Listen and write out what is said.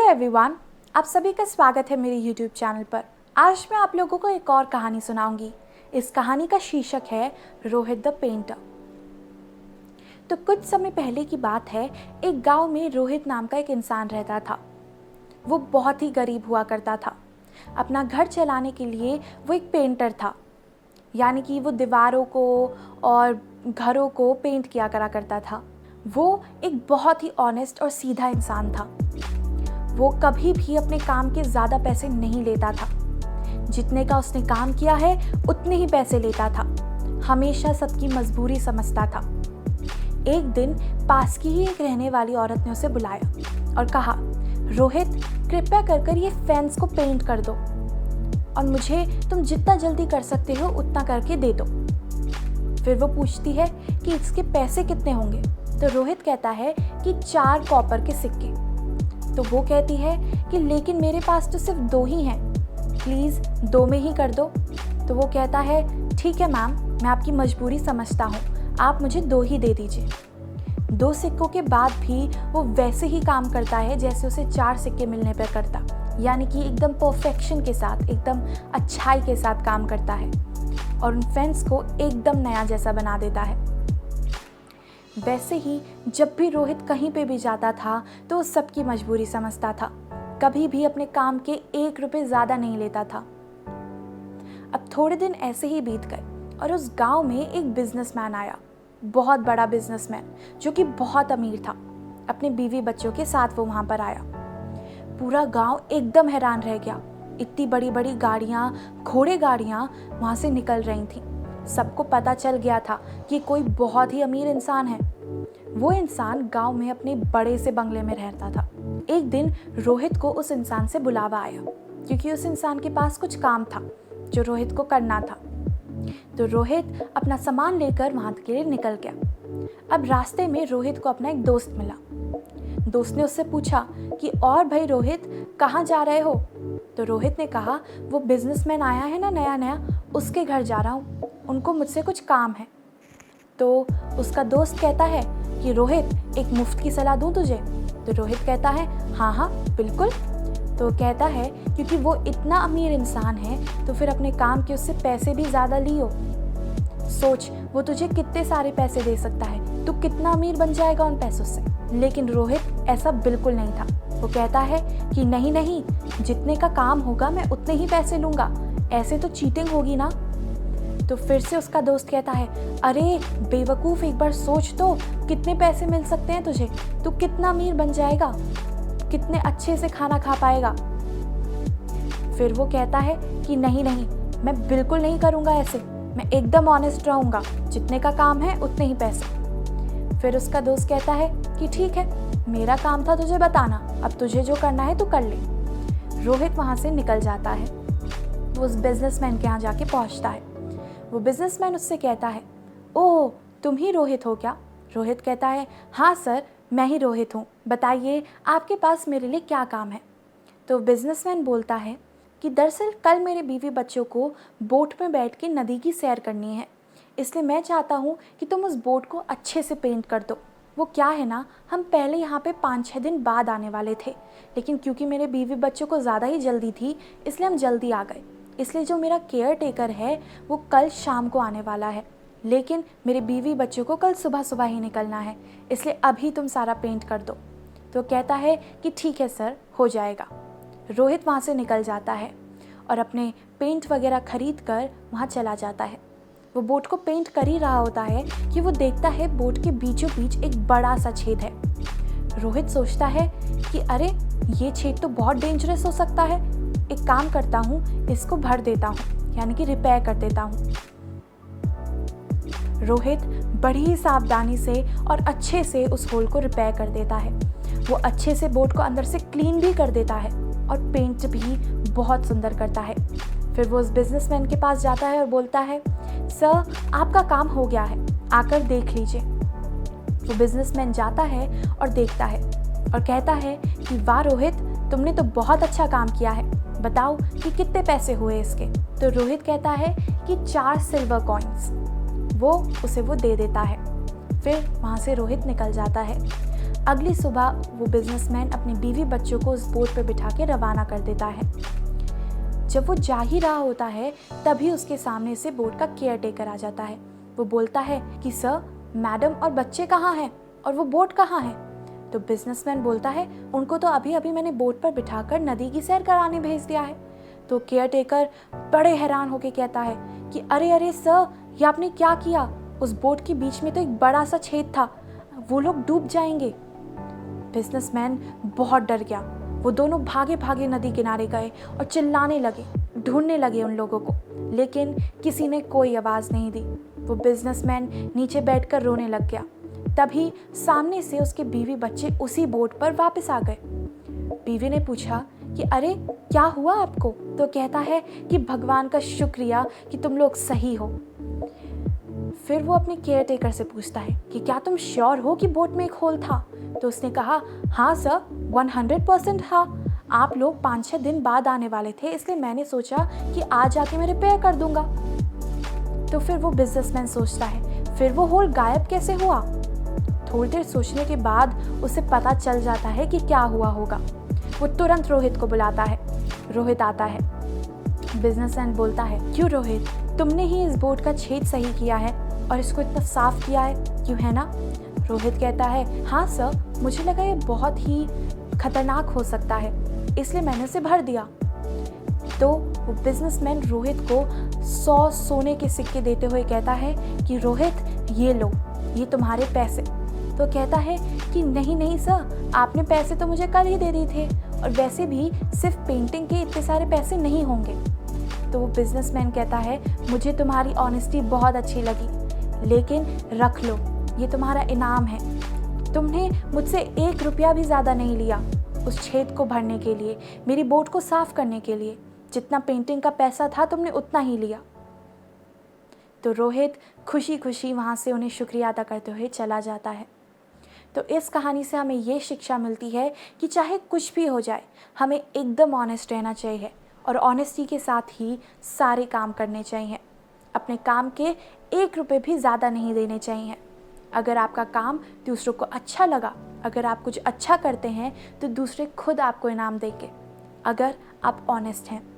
Everyone, आप सभी का स्वागत है मेरे YouTube चैनल पर। आज मैं आप लोगों को एक और कहानी सुनाऊंगी। इस कहानी का शीर्षक है रोहित द पेंटर। तो कुछ समय पहले की बात है, एक गांव में रोहित नाम का एक इंसान रहता था। वो बहुत ही गरीब हुआ करता था। अपना घर चलाने के लिए वो एक पेंटर था, यानी कि वो दीवारों को और घरों को पेंट किया करा करता था। वो एक बहुत ही ऑनेस्ट और सीधा इंसान था। वो कभी भी अपने काम के ज़्यादा पैसे नहीं लेता था। जितने का उसने काम किया है उतने ही पैसे लेता था। हमेशा सबकी मजबूरी समझता था। एक दिन पास की ही एक रहने वाली औरत ने उसे बुलाया और कहा, रोहित, कृपया कर ये फेंस को पेंट कर दो और मुझे तुम जितना जल्दी कर सकते हो उतना करके दे दो। फिर वो पूछती है कि इसके पैसे कितने होंगे। तो रोहित कहता है कि 4 कॉपर के सिक्के। तो वो कहती है कि लेकिन मेरे पास तो सिर्फ 2 ही हैं, प्लीज़ 2 में ही कर दो। तो वो कहता है, ठीक है मैम, मैं आपकी मजबूरी समझता हूँ, आप मुझे 2 ही दे दीजिए। 2 सिक्कों के बाद भी वो वैसे ही काम करता है जैसे उसे 4 सिक्के मिलने पर करता, यानी कि एकदम परफेक्शन के साथ, एकदम अच्छाई के साथ काम करता है और उन फेंस को एकदम नया जैसा बना देता है। वैसे ही जब भी रोहित कहीं पे भी जाता था तो वो सबकी मजबूरी समझता था। कभी भी अपने काम के 1 रुपए ज़्यादा नहीं लेता था। अब थोड़े दिन ऐसे ही बीत गए और उस गांव में एक बिजनेसमैन आया, बहुत बड़ा बिजनेसमैन जो कि बहुत अमीर था। अपने बीवी बच्चों के साथ वो वहाँ पर आया। पूरा गांव एकदम हैरान रह गया। इतनी बड़ी बड़ी गाड़ियाँ, घोड़े गाड़ियाँ वहाँ से निकल रही थी। सबको पता चल गया था कि कोई बहुत ही अमीर इंसान है। वो इंसान गांव में अपने बड़े से बंगले में रहता था। एक दिन रोहित को उस इंसान से बुलावा आया क्योंकि उस इंसान के पास कुछ काम था जो रोहित को करना था। तो रोहित अपना सामान लेकर वहां के लिए निकल गया। अब रास्ते में रोहित को अपना एक दोस्त मिला। दोस्त ने उससे पूछा कि और भाई रोहित, कहाँ जा रहे हो? तो रोहित ने कहा, वो बिजनेसमैन आया है ना नया, उसके घर जा रहा हूँ, उनको मुझसे कुछ काम है। तो उसका दोस्त कहता है कि रोहित, एक मुफ्त की सलाह दूं तुझे? तो रोहित कहता है, हाँ बिल्कुल। तो कहता है क्योंकि वो इतना अमीर इंसान है तो फिर अपने काम के उससे पैसे भी ज़्यादा लियो। सोच, वो तुझे कितने सारे पैसे दे सकता है, तू कितना अमीर बन जाएगा उन पैसों से। लेकिन रोहित ऐसा बिल्कुल नहीं था। वो कहता है कि नहीं, जितने का काम होगा मैं उतने ही पैसे लूँगा, ऐसे तो चीटिंग होगी ना। तो फिर से उसका दोस्त कहता है, अरे बेवकूफ़, एक बार सोच तो, कितने पैसे मिल सकते हैं तुझे, तू कितना अमीर बन जाएगा, कितने अच्छे से खाना खा पाएगा। फिर वो कहता है कि नहीं, मैं बिल्कुल नहीं करूँगा ऐसे, मैं एकदम ऑनेस्ट रहूँगा, जितने का काम है उतने ही पैसे। फिर उसका दोस्त कहता है कि ठीक है, मेरा काम था तुझे बताना, अब तुझे जो करना है तू कर ले। रोहित वहाँ से निकल जाता है। वो उस बिजनेसमैन के यहाँ जाके पहुँचता है। वो बिजनेसमैन उससे कहता है, ओह, तुम ही रोहित हो क्या? रोहित कहता है, हाँ सर, मैं ही रोहित हूँ, बताइए आपके पास मेरे लिए क्या काम है? तो बिजनेसमैन बोलता है कि दरअसल कल मेरे बीवी बच्चों को बोट में बैठ के नदी की सैर करनी है, इसलिए मैं चाहता हूँ कि तुम उस बोट को अच्छे से पेंट कर दो। वो क्या है ना, हम पहले यहाँ पे 5-6 दिन बाद आने वाले थे, लेकिन क्योंकि मेरे बीवी बच्चों को ज़्यादा ही जल्दी थी इसलिए हम जल्दी आ गए। इसलिए जो मेरा केयर टेकर है वो कल शाम को आने वाला है, लेकिन मेरे बीवी बच्चों को कल सुबह ही निकलना है, इसलिए अभी तुम सारा पेंट कर दो। तो कहता है कि ठीक है सर, हो जाएगा। रोहित वहाँ से निकल जाता है और अपने पेंट वगैरह खरीद कर वहाँ चला जाता है। वो बोट को पेंट कर ही रहा होता है कि वो देखता है बोट के बीचों बीच एक बड़ा सा छेद है। रोहित सोचता है कि अरे, ये छेद तो बहुत डेंजरस हो सकता है, एक काम करता हूँ, इसको भर देता हूँ, यानी कि रिपेयर कर देता हूँ। रोहित बड़ी ही सावधानी से और अच्छे से उस होल को रिपेयर कर देता है। वो अच्छे से बोट को अंदर से क्लीन भी कर देता है और पेंट भी बहुत सुंदर करता है। फिर वो उस बिजनेसमैन के पास जाता है और बोलता है, सर, आपका काम हो गया है, आकर देख लीजिए। वो बिजनेसमैन जाता है और देखता है और कहता है कि वाह रोहित, तुमने तो बहुत अच्छा काम किया है, बताओ कि कितने पैसे हुए इसके? तो रोहित कहता है कि 4 सिल्वर कॉइन्स। वो दे देता है। फिर वहाँ से रोहित निकल जाता है। अगली सुबह वो बिजनेसमैन अपनी बीवी बच्चों को उस बोट पर बिठा के रवाना कर देता है। जब वो जा ही रहा होता है तभी उसके सामने से बोट का केयर टेकर आ जाता है। वो बोलता है कि सर, मैडम और बच्चे कहाँ हैं और वो बोट कहाँ है? तो बिजनेसमैन बोलता है, उनको तो अभी अभी मैंने बोट पर बिठाकर नदी की सैर कराने भेज दिया है। तो केयर टेकर बड़े हैरान होकर कहता है कि अरे अरे सर, ये आपने क्या किया? उस बोट के बीच में तो एक बड़ा सा छेद था, वो लोग डूब जाएंगे। बिजनेसमैन बहुत डर गया। वो दोनों भागे भागे नदी किनारे गए और चिल्लाने लगे, ढूंढने लगे उन लोगों को, लेकिन किसी ने कोई आवाज़ नहीं दी। वो बिजनेसमैन नीचे बैठकर रोने लग गया। तभी सामने से उसके बीवी बच्चे उसी बोट पर वापस आ गए। बीवी ने पूछा कि अरे क्या हुआ आपको? तो कहता है कि भगवान का शुक्रिया कि तुम लोग सही हो। फिर वो अपने केयर टेकर से पूछता है कि क्या तुम श्योर हो कि बोट में एक होल था? तो उसने कहा, हाँ सर, 100% हाँ। आप लोग 5-6 दिन बाद आने वाले थे, इसलिए मैंने सोचा कि आज आके मैं रिपेयर कर दूंगा। तो फिर वो बिजनेसमैन सोचता है, फिर वो होल गायब कैसे हुआ? थोड़ी देर सोचने के बाद उसे पता चल जाता है कि क्या हुआ होगा। वो तुरंत रोहित को बुलाता है। रोहित आता है। बिजनेसमैन बोलता है, क्यों रोहित, तुमने ही इस बोट का छेद सही किया है और इसको इतना साफ किया है, क्यों है ना? रोहित कहता है, हाँ सर, मुझे लगा ये बहुत ही खतरनाक हो सकता है, इसलिए मैंने उसे भर दिया। तो वो बिजनेसमैन रोहित को 100 सोने के सिक्के देते हुए कहता है कि रोहित, ये लो, ये तुम्हारे पैसे। तो कहता है कि नहीं नहीं सर, आपने पैसे तो मुझे कल ही दे दिए थे, और वैसे भी सिर्फ पेंटिंग के इतने सारे पैसे नहीं होंगे। तो वो बिजनेसमैन कहता है, मुझे तुम्हारी ऑनेस्टी बहुत अच्छी लगी, लेकिन रख लो, ये तुम्हारा इनाम है। तुमने मुझसे 1 रुपया भी ज़्यादा नहीं लिया उस छेद को भरने के लिए, मेरी बोट को साफ करने के लिए। जितना पेंटिंग का पैसा था तुमने उतना ही लिया। तो रोहित खुशी खुशी वहाँ से उन्हें शुक्रिया अदा करते हुए चला जाता है। तो इस कहानी से हमें ये शिक्षा मिलती है कि चाहे कुछ भी हो जाए, हमें एकदम ऑनेस्ट रहना चाहिए और ऑनेस्टी के साथ ही सारे काम करने चाहिए। अपने काम के 1 रुपये भी ज़्यादा नहीं देने चाहिए। अगर आपका काम दूसरों को अच्छा लगा, अगर आप कुछ अच्छा करते हैं, तो दूसरे खुद आपको इनाम देंगे, अगर आप ऑनेस्ट हैं।